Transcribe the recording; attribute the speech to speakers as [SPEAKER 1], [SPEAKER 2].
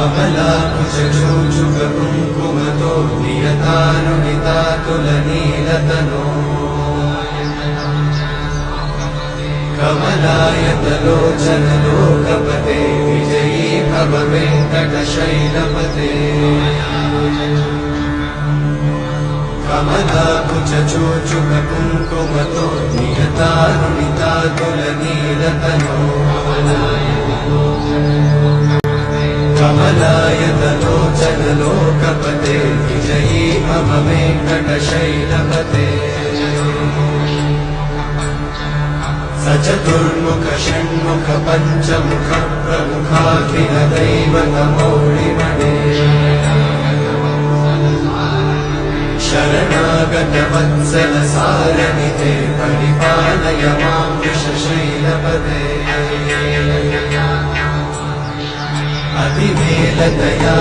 [SPEAKER 1] कमलाकुचूचुककुङ्कुमतो नियतानुनितातुलनीलतनो कमलायतलोचनलोकपते विजयी भव वेङ्कटशैलपते कमलाकुचूचुककुङ्कुमतो नियतानुनितातुलनीलतनो कमलायतलोचनलोकपते विजयी भव वेङ्कटशैलपते सचतुर्मुख षण्मुख पञ्चमुख प्रमुखाखिल दैवतमौळिमणे शरणागत वत्सल सारनिते परिपालय मां वृषशैलपते अतिवेलदया